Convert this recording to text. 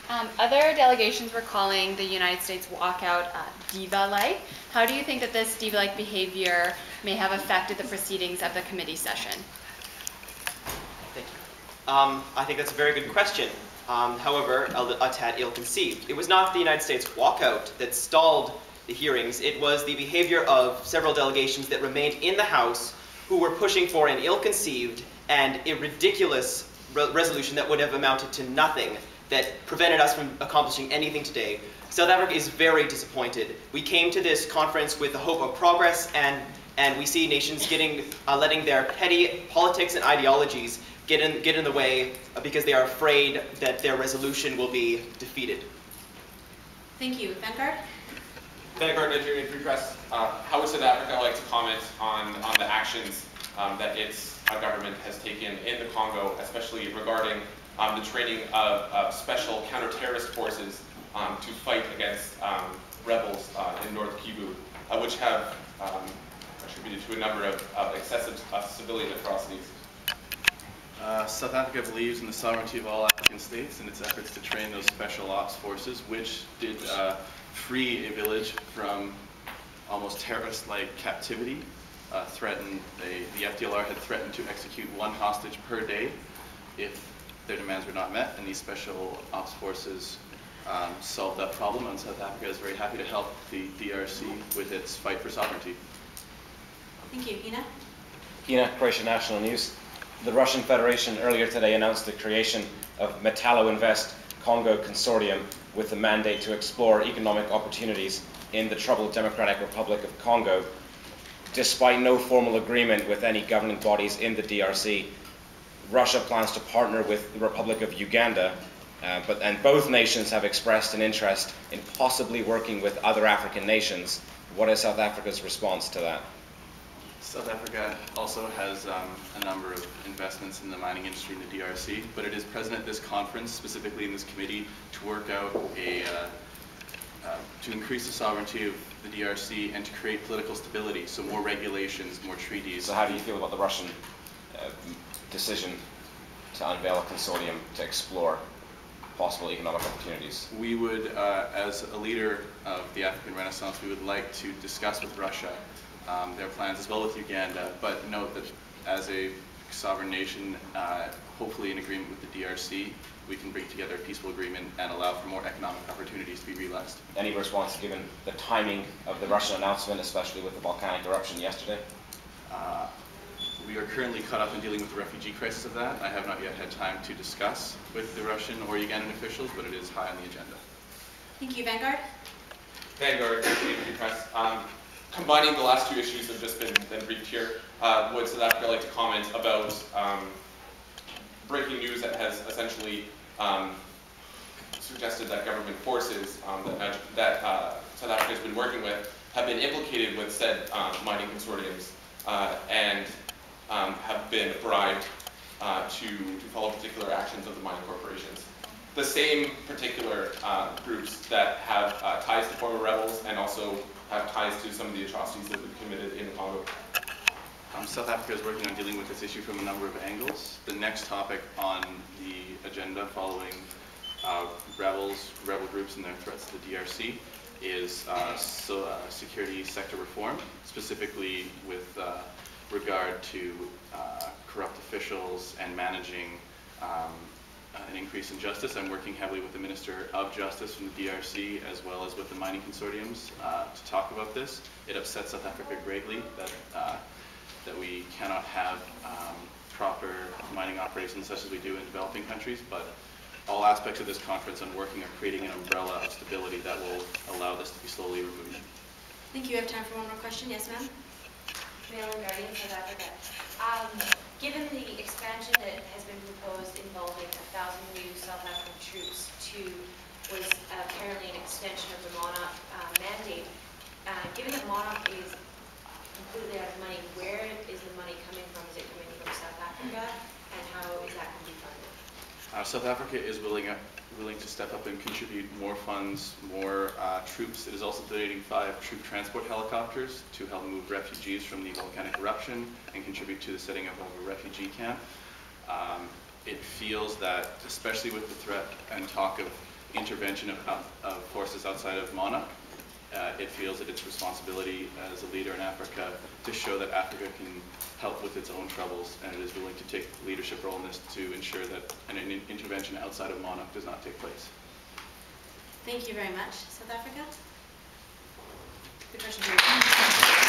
Other delegations were calling the United States walkout diva-like. How do you think that this diva-like behavior may have affected the proceedings of the committee session? Thank you. I think that's a very good question. However, a tad ill-conceived. It was not the United States walkout that stalled the hearings. It was the behavior of several delegations that remained in the House who were pushing for an ill-conceived and a ridiculous resolution that would have amounted to nothing, that prevented us from accomplishing anything today. South Africa is very disappointed. We came to this conference with the hope of progress, and we see nations letting their petty politics and ideologies get in the way because they are afraid that their resolution will be defeated. Thank you. Vanguard? Vanguard, Nigerian Free Press. How would South Africa like to comment on the actions that its government has taken in the Congo, especially regarding the training of special counter-terrorist forces to fight against rebels in North Kivu, which have contributed to a number of excessive civilian atrocities? South Africa believes in the sovereignty of all African states and its efforts to train those special ops forces, which did free a village from almost terrorist-like captivity. The FDLR had threatened to execute one hostage per day if their demands were not met, and these special ops forces solved that problem, and South Africa is very happy to help the DRC with its fight for sovereignty. Thank you. Hina? Hina, Croatian National News. The Russian Federation earlier today announced the creation of Metallo Invest Congo Consortium with the mandate to explore economic opportunities in the troubled Democratic Republic of Congo. Despite no formal agreement with any governing bodies in the DRC, Russia plans to partner with the Republic of Uganda, and both nations have expressed an interest in possibly working with other African nations. What is South Africa's response to that? South Africa also has a number of investments in the mining industry in the DRC, but it is present at this conference, specifically in this committee, to work out to increase the sovereignty of the DRC and to create political stability, so more regulations, more treaties. So how do you feel about the Russian decision to unveil a consortium to explore possible economic opportunities? We would, as a leader of the African Renaissance, we would like to discuss with Russia their plans, as well with Uganda, but note that as a sovereign nation, hopefully in agreement with the DRC, we can bring together a peaceful agreement and allow for more economic opportunities to be realized. Any response given the timing of the Russian announcement, especially with the volcanic eruption yesterday? We are currently caught up in dealing with the refugee crisis of that. I have not yet had time to discuss with the Russian or Ugandan officials, but it is high on the agenda. Thank you. Vanguard? Vanguard, Nigerian Free Press. Combining the last two issues that have just been briefed here, would South Africa like to comment about breaking news that has essentially suggested that government forces that South Africa has been working with have been implicated with said mining consortiums and have been bribed to follow particular actions of the mining corporations. The same particular groups that have ties to former rebels and also have ties to some of the atrocities that have been committed in the Congo. South Africa is working on dealing with this issue from a number of angles. The next topic on the agenda following rebel groups and their threats to the DRC is security sector reform, specifically with regard to corrupt officials and managing an increase in justice. I'm working heavily with the Minister of Justice from the DRC as well as with the mining consortiums to talk about this. It upsets South Africa greatly that we cannot have proper mining operations such as we do in developing countries, but all aspects of this conference on working on creating an umbrella of stability that will allow this to be slowly removed. Thank you. I have time for one more question. Yes, ma'am? Mail and Guardian, South Africa. Given the expansion that has been proposed involving 1,000 new South African troops was apparently an extension of the MONARCH mandate. Given that MONARCH is completely out of money, where is the money coming from? Is it coming from South Africa? And how is that going to be funded? South Africa is willing to step up and contribute more funds, more troops. It is also donating 5 troop transport helicopters to help move refugees from the volcanic eruption and contribute to the setting up of a refugee camp. It feels that, especially with the threat and talk of intervention of forces outside of MONUC. It feels that its responsibility as a leader in Africa to show that Africa can help with its own troubles, and it is willing to take a leadership role in this to ensure that an intervention outside of MONUC does not take place. Thank you very much. South Africa? The question for you.